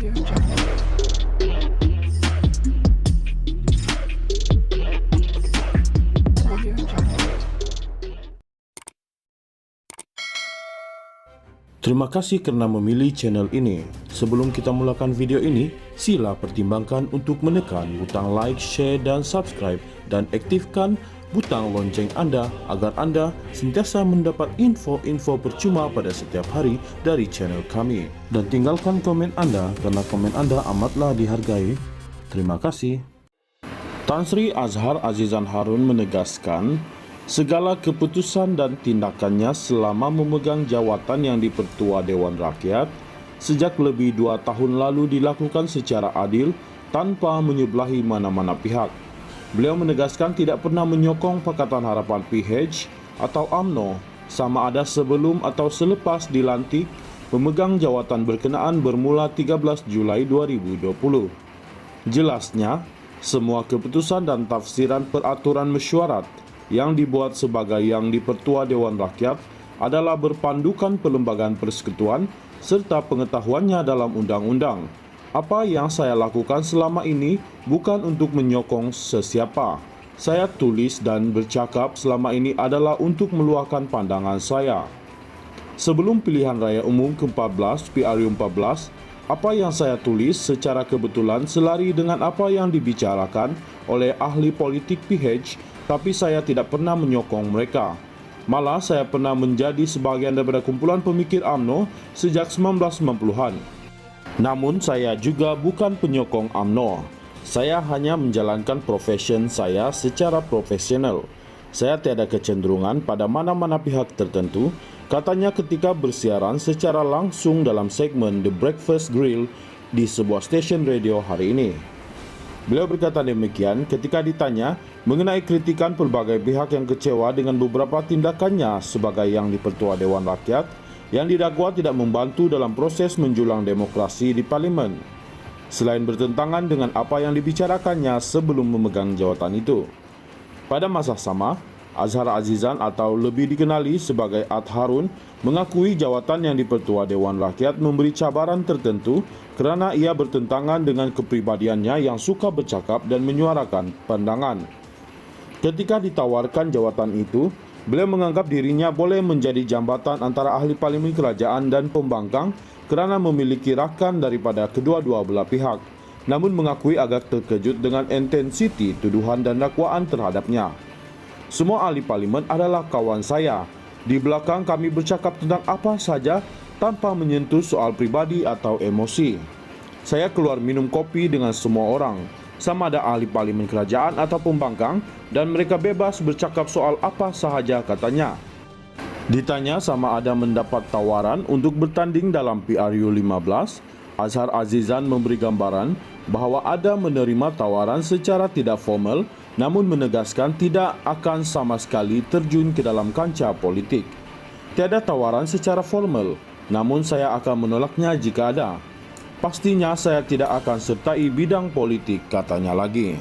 Terima kasih karena memilih channel ini. Sebelum kita mulakan video ini, sila pertimbangkan untuk menekan butang like, share, dan subscribe, dan aktifkan butang lonceng Anda agar Anda sentiasa mendapat info-info percuma pada setiap hari dari channel kami. Dan tinggalkan komen Anda karena komen Anda amatlah dihargai. Terima kasih. Tan Sri Azhar Azizan Harun menegaskan, segala keputusan dan tindakannya selama memegang jawatan yang dipertua Dewan Rakyat sejak lebih 2 tahun lalu dilakukan secara adil tanpa menyebelahi mana-mana pihak. Beliau menegaskan tidak pernah menyokong Pakatan Harapan PH atau UMNO sama ada sebelum atau selepas dilantik memegang jawatan berkenaan bermula 13 Julai 2020. Jelasnya, semua keputusan dan tafsiran peraturan mesyuarat yang dibuat sebagai yang dipertua Dewan Rakyat adalah berpandukan Perlembagaan Persekutuan serta pengetahuannya dalam undang-undang. Apa yang saya lakukan selama ini bukan untuk menyokong sesiapa. Saya tulis dan bercakap selama ini adalah untuk meluahkan pandangan saya. Sebelum pilihan raya umum ke-14 PRU 14, apa yang saya tulis secara kebetulan selari dengan apa yang dibicarakan oleh ahli politik PH, tapi saya tidak pernah menyokong mereka. Malah saya pernah menjadi sebagian daripada kumpulan pemikir UMNO sejak 1990-an. Namun saya juga bukan penyokong UMNO. Saya hanya menjalankan profesi saya secara profesional. Saya tiada kecenderungan pada mana-mana pihak tertentu, katanya ketika bersiaran secara langsung dalam segmen The Breakfast Grill di sebuah stesen radio hari ini. Beliau berkata demikian ketika ditanya mengenai kritikan pelbagai pihak yang kecewa dengan beberapa tindakannya sebagai yang dipertua Dewan Rakyat yang didakwa tidak membantu dalam proses menjulang demokrasi di parlimen, selain bertentangan dengan apa yang dibicarakannya sebelum memegang jawatan itu. Pada masa sama, Azhar Azizan atau lebih dikenali sebagai Ad Harun mengakui jawatan yang dipertua Dewan Rakyat memberi cabaran tertentu kerana ia bertentangan dengan kepribadiannya yang suka bercakap dan menyuarakan pandangan. Ketika ditawarkan jawatan itu, beliau menganggap dirinya boleh menjadi jambatan antara ahli parlimen kerajaan dan pembangkang kerana memiliki rakan daripada kedua-dua belah pihak, namun mengakui agak terkejut dengan intensiti tuduhan dan dakwaan terhadapnya. Semua ahli parlimen adalah kawan saya. Di belakang kami bercakap tentang apa saja tanpa menyentuh soal pribadi atau emosi. Saya keluar minum kopi dengan semua orang, sama ada ahli parlimen kerajaan atau pembangkang, dan mereka bebas bercakap soal apa sahaja, katanya. Ditanya sama ada mendapat tawaran untuk bertanding dalam PRU 15, Azhar Azizan memberi gambaran bahawa ada menerima tawaran secara tidak formal, namun menegaskan tidak akan sama sekali terjun ke dalam kancah politik. Tiada tawaran secara formal, namun saya akan menolaknya jika ada. Pastinya saya tidak akan sertai bidang politik, katanya lagi.